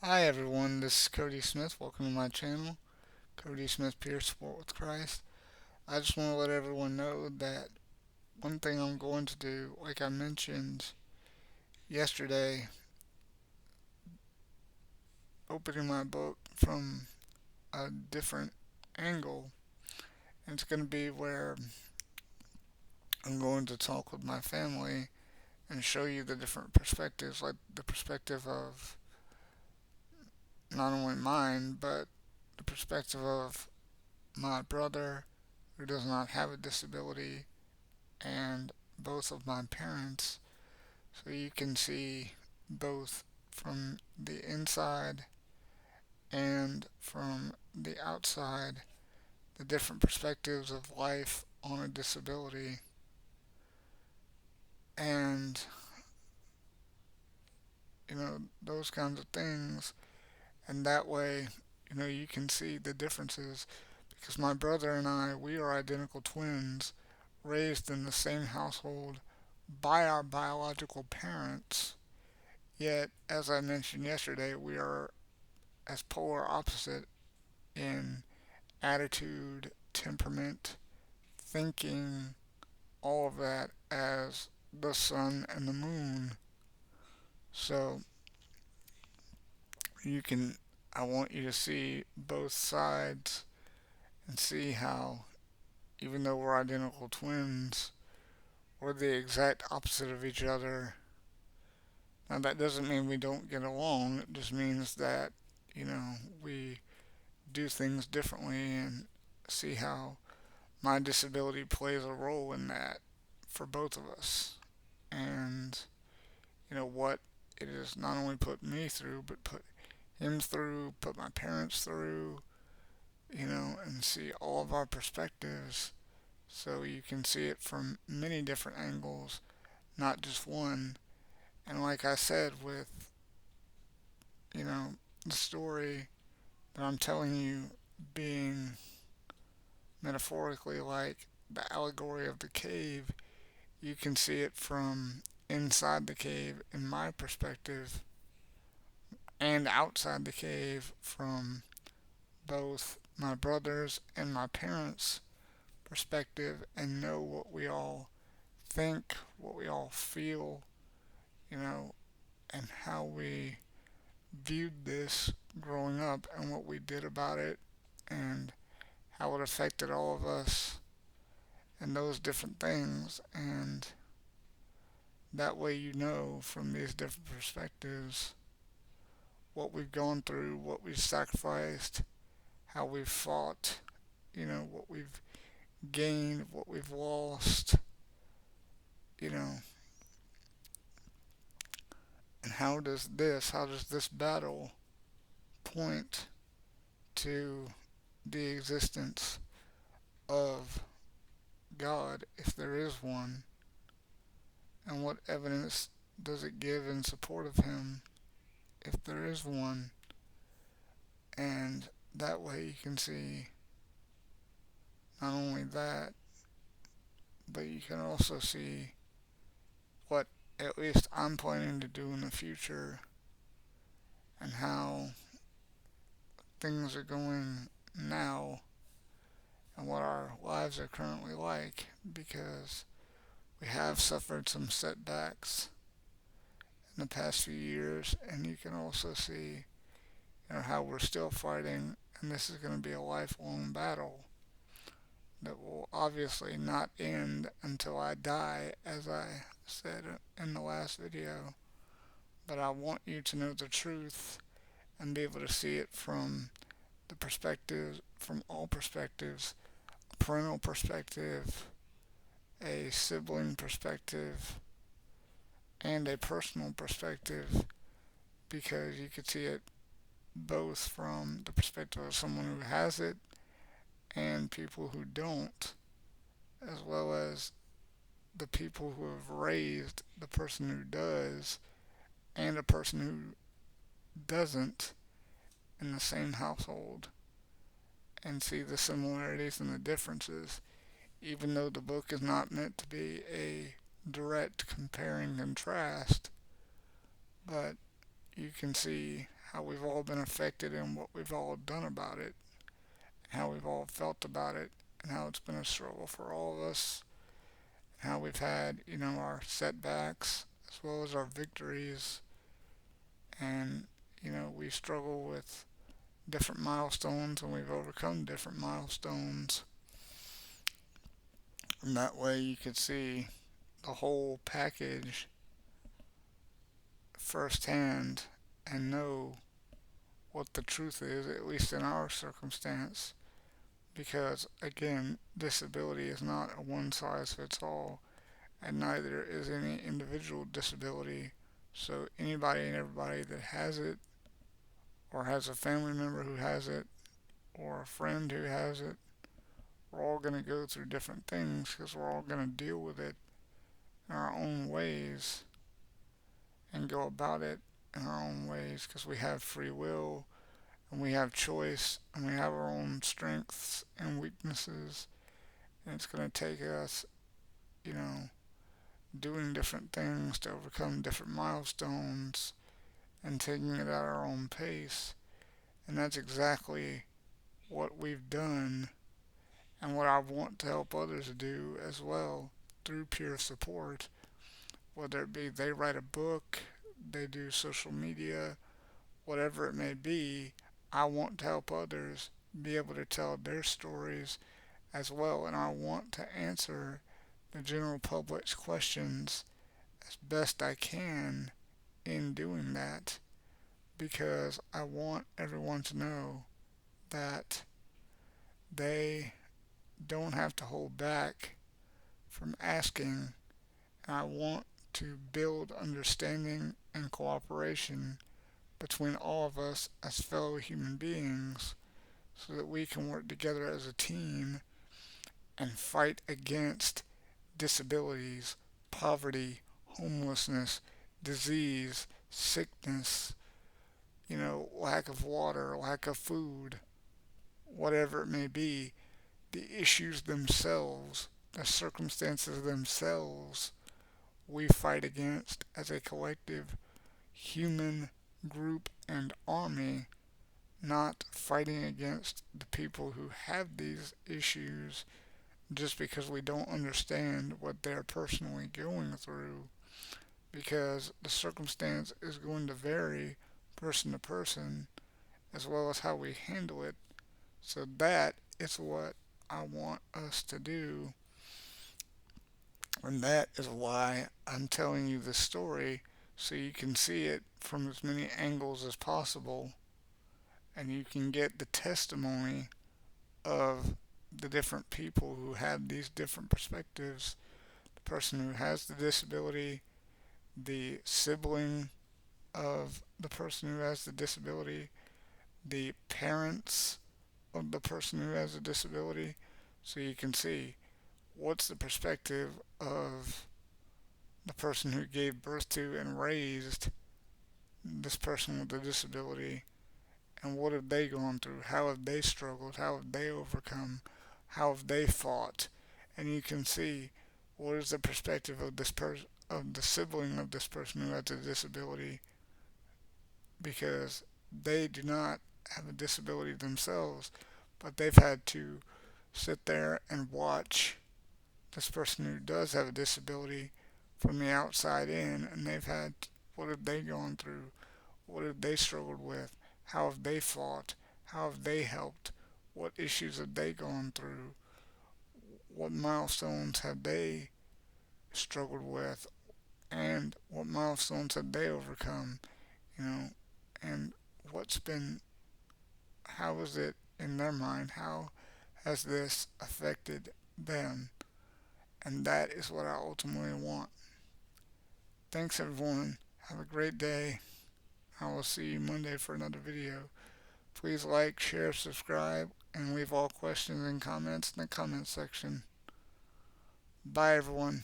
Hi everyone, this is Cody Smith. Welcome to my channel, Cody Smith Peer Support with Christ. I just want to let everyone know that one thing I'm going to do, like I mentioned yesterday, opening my book from a different angle, and it's going to be where I'm going to talk with my family and show you the different perspectives, like the perspective of not only mine, but the perspective of my brother who does not have a disability and both of my parents, so you can see both from the inside and from the outside the different perspectives of life on a disability, and those kinds of things. And that way, you can see the differences, because my brother and I, we are identical twins raised in the same household by our biological parents. Yet, as I mentioned yesterday, we are as polar opposite in attitude, temperament, thinking, all of that as the sun and the moon. So you can, I want you to see both sides and see how, even though we're identical twins, we're the exact opposite of each other. Now, that doesn't mean we don't get along, it just means that, you know, we do things differently, and see how my disability plays a role in that for both of us. And, what it has not only put me through, but put him through, put my parents through, and see all of our perspectives, so you can see it from many different angles, not just one. And like I said, with, you know, the story that I'm telling you being metaphorically like the allegory of the cave, you can see it from inside the cave in my perspective, and outside the cave from both my brother's and my parents' perspective, and know what we all think, what we all feel, you know, and how we viewed this growing up and what we did about it and how it affected all of us and those different things. And that way, from these different perspectives what we've gone through, what we've sacrificed, how we've fought, what we've gained, what we've lost, you know, and how does this battle point to the existence of God, if there is one, and what evidence does it give in support of Him, if there is one. And that way you can see not only that, but you can also see what at least I'm planning to do in the future, and how things are going now and what our lives are currently like, because we have suffered some setbacks in the past few years, and you can also see, how we're still fighting, and this is going to be a lifelong battle that will obviously not end until I die, as I said in the last video. But I want you to know the truth and be able to see it from the perspectives, from all perspectives, a parental perspective, a sibling perspective, and a personal perspective, because you could see it both from the perspective of someone who has it and people who don't, as well as the people who have raised the person who does and a person who doesn't in the same household, and see the similarities and the differences, even though the book is not meant to be a direct compare and contrast. But you can see how we've all been affected and what we've all done about it, how we've all felt about it, and how it's been a struggle for all of us, how we've had, our setbacks as well as our victories, and, we struggle with different milestones and we've overcome different milestones. And that way you could see the whole package firsthand and know what the truth is, at least in our circumstance. Because, again, disability is not a one size fits all, and neither is any individual disability. So, anybody and everybody that has it, or has a family member who has it, or a friend who has it, we're all going to go through different things because we're all going to deal with it in our own ways and go about it in our own ways because we have free will and we have choice and we have our own strengths and weaknesses. And it's going to take us, you know, doing different things to overcome different milestones and taking it at our own pace. And that's exactly what we've done and what I want to help others do as well through peer support. Whether it be they write a book, they do social media, whatever it may be, I want to help others be able to tell their stories as well. And I want to answer the general public's questions as best I can in doing that because I want everyone to know that they don't have to hold back from asking. And I want to build understanding and cooperation between all of us as fellow human beings so that we can work together as a team and fight against disabilities, poverty, homelessness, disease, sickness, lack of water, lack of food, whatever it may be, the issues themselves, the circumstances themselves, we fight against as a collective human group and army, not fighting against the people who have these issues just because we don't understand what they're personally going through, because the circumstance is going to vary person to person as well as how we handle it. So that is what I want us to do. And that is why I'm telling you this story so you can see it from as many angles as possible and you can get the testimony of the different people who have these different perspectives. The person who has the disability, the sibling of the person who has the disability, the parents of the person who has a disability, so you can see what's the perspective of the person who gave birth to and raised this person with a disability, and what have they gone through? How have they struggled? How have they overcome? How have they fought? And you can see what is the perspective of this person, of the sibling of this person who has a disability, because they do not have a disability themselves, but they've had to sit there and watch this person who does have a disability from the outside in, and they've had, what have they gone through? What have they struggled with? How have they fought? How have they helped? What issues have they gone through? What milestones have they struggled with? And what milestones have they overcome? You know, and what's been, how is it in their mind? How has this affected them? And that is what I ultimately want. Thanks, everyone. Have a great day. I will see you Monday for another video. Please like, share, subscribe, and leave all questions and comments in the comment section. Bye, everyone.